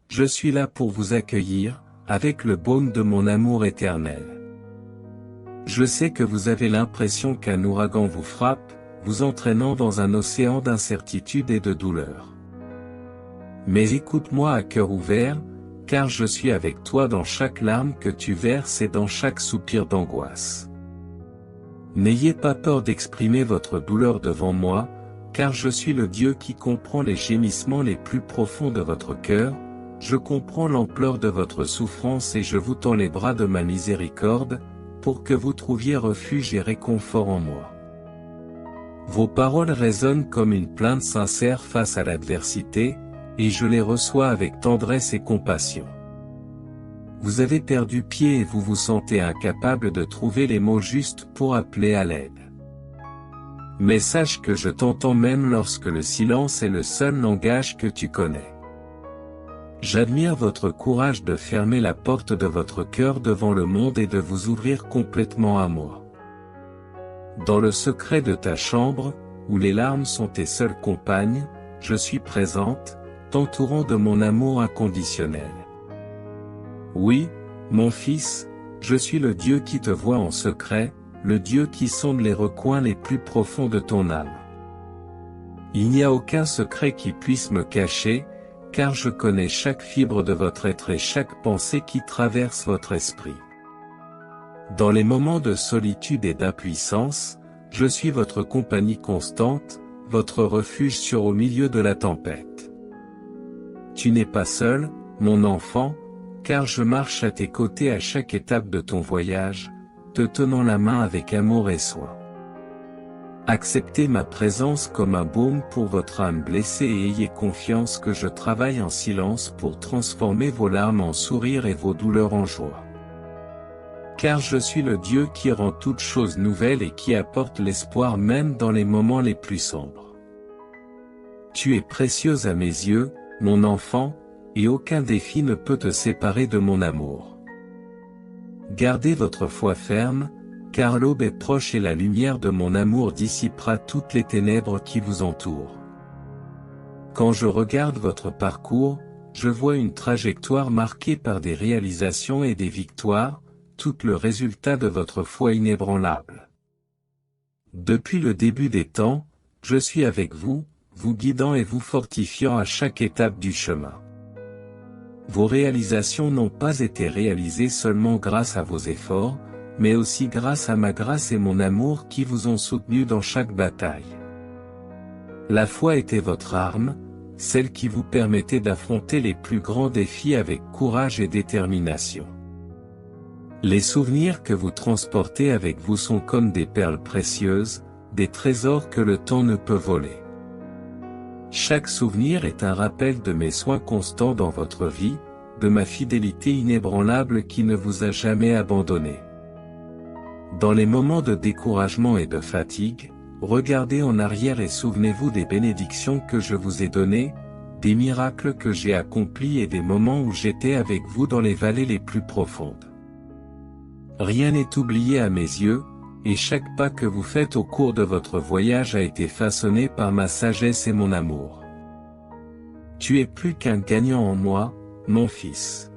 je suis là pour vous accueillir, avec le baume de mon amour éternel. Je sais que vous avez l'impression qu'un ouragan vous frappe, vous entraînant dans un océan d'incertitude et de douleur. Mais écoute-moi à cœur ouvert, car je suis avec toi dans chaque larme que tu verses et dans chaque soupir d'angoisse. N'ayez pas peur d'exprimer votre douleur devant moi, car je suis le Dieu qui comprend les gémissements les plus profonds de votre cœur, je comprends l'ampleur de votre souffrance et je vous tends les bras de ma miséricorde, pour que vous trouviez refuge et réconfort en moi. Vos paroles résonnent comme une plainte sincère face à l'adversité, et je les reçois avec tendresse et compassion. Vous avez perdu pied et vous vous sentez incapable de trouver les mots justes pour appeler à l'aide. Mais sache que je t'entends même lorsque le silence est le seul langage que tu connais. J'admire votre courage de fermer la porte de votre cœur devant le monde et de vous ouvrir complètement à moi. Dans le secret de ta chambre, où les larmes sont tes seules compagnes, je suis présente, t'entourant de mon amour inconditionnel. Oui, mon fils, je suis le Dieu qui te voit en secret, le Dieu qui sonde les recoins les plus profonds de ton âme. Il n'y a aucun secret qui puisse me cacher, car je connais chaque fibre de votre être et chaque pensée qui traverse votre esprit. Dans les moments de solitude et d'impuissance, je suis votre compagnie constante, votre refuge sûr au milieu de la tempête. Tu n'es pas seul, mon enfant, car je marche à tes côtés à chaque étape de ton voyage, te tenant la main avec amour et soin. Acceptez ma présence comme un baume pour votre âme blessée et ayez confiance que je travaille en silence pour transformer vos larmes en sourires et vos douleurs en joie. Car je suis le Dieu qui rend toutes choses nouvelles et qui apporte l'espoir même dans les moments les plus sombres. Tu es précieuse à mes yeux, mon enfant, et aucun défi ne peut te séparer de mon amour. Gardez votre foi ferme, car l'aube est proche et la lumière de mon amour dissipera toutes les ténèbres qui vous entourent. Quand je regarde votre parcours, je vois une trajectoire marquée par des réalisations et des victoires, tout le résultat de votre foi inébranlable. Depuis le début des temps, je suis avec vous, vous guidant et vous fortifiant à chaque étape du chemin. Vos réalisations n'ont pas été réalisées seulement grâce à vos efforts, mais aussi grâce à ma grâce et mon amour qui vous ont soutenu dans chaque bataille. La foi était votre arme, celle qui vous permettait d'affronter les plus grands défis avec courage et détermination. Les souvenirs que vous transportez avec vous sont comme des perles précieuses, des trésors que le temps ne peut voler. Chaque souvenir est un rappel de mes soins constants dans votre vie, de ma fidélité inébranlable qui ne vous a jamais abandonné. Dans les moments de découragement et de fatigue, regardez en arrière et souvenez-vous des bénédictions que je vous ai données, des miracles que j'ai accomplis et des moments où j'étais avec vous dans les vallées les plus profondes. Rien n'est oublié à mes yeux, et chaque pas que vous faites au cours de votre voyage a été façonné par ma sagesse et mon amour. Tu es plus qu'un gagnant en moi, mon fils.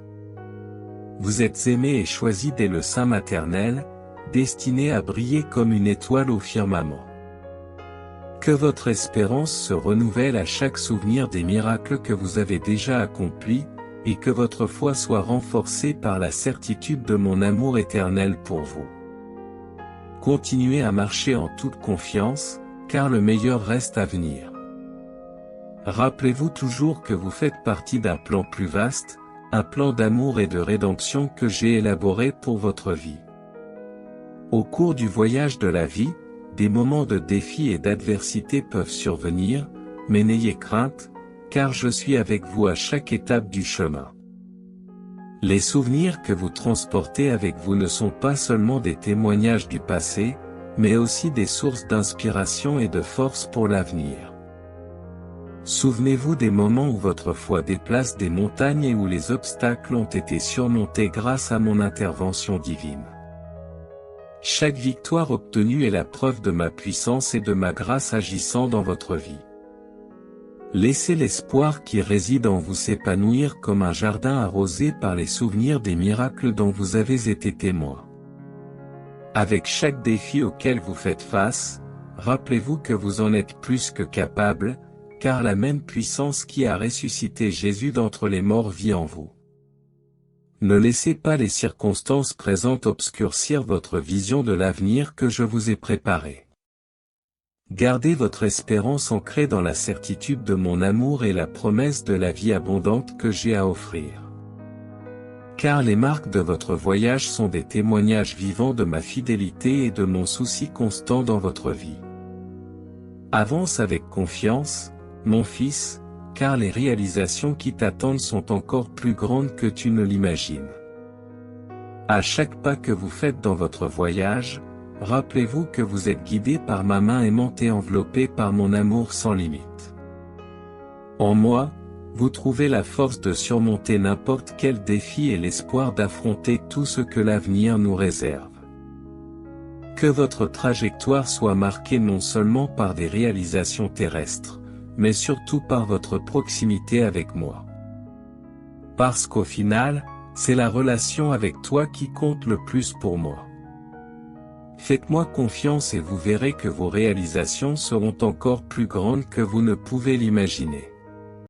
Vous êtes aimé et choisi dès le sein maternel, destiné à briller comme une étoile au firmament. Que votre espérance se renouvelle à chaque souvenir des miracles que vous avez déjà accomplis, et que votre foi soit renforcée par la certitude de mon amour éternel pour vous. Continuez à marcher en toute confiance, car le meilleur reste à venir. Rappelez-vous toujours que vous faites partie d'un plan plus vaste, un plan d'amour et de rédemption que j'ai élaboré pour votre vie. Au cours du voyage de la vie, des moments de défi et d'adversité peuvent survenir, mais n'ayez crainte, car je suis avec vous à chaque étape du chemin. Les souvenirs que vous transportez avec vous ne sont pas seulement des témoignages du passé, mais aussi des sources d'inspiration et de force pour l'avenir. Souvenez-vous des moments où votre foi déplace des montagnes et où les obstacles ont été surmontés grâce à mon intervention divine. Chaque victoire obtenue est la preuve de ma puissance et de ma grâce agissant dans votre vie. Laissez l'espoir qui réside en vous s'épanouir comme un jardin arrosé par les souvenirs des miracles dont vous avez été témoin. Avec chaque défi auquel vous faites face, rappelez-vous que vous en êtes plus que capable, car la même puissance qui a ressuscité Jésus d'entre les morts vit en vous. Ne laissez pas les circonstances présentes obscurcir votre vision de l'avenir que je vous ai préparé. Gardez votre espérance ancrée dans la certitude de mon amour et la promesse de la vie abondante que j'ai à offrir. Car les marques de votre voyage sont des témoignages vivants de ma fidélité et de mon souci constant dans votre vie. Avance avec confiance, mon fils, car les réalisations qui t'attendent sont encore plus grandes que tu ne l'imagines. À chaque pas que vous faites dans votre voyage, rappelez-vous que vous êtes guidé par ma main aimante et enveloppé par mon amour sans limite. En moi, vous trouvez la force de surmonter n'importe quel défi et l'espoir d'affronter tout ce que l'avenir nous réserve. Que votre trajectoire soit marquée non seulement par des réalisations terrestres, mais surtout par votre proximité avec moi. Parce qu'au final, c'est la relation avec toi qui compte le plus pour moi. Faites-moi confiance et vous verrez que vos réalisations seront encore plus grandes que vous ne pouvez l'imaginer.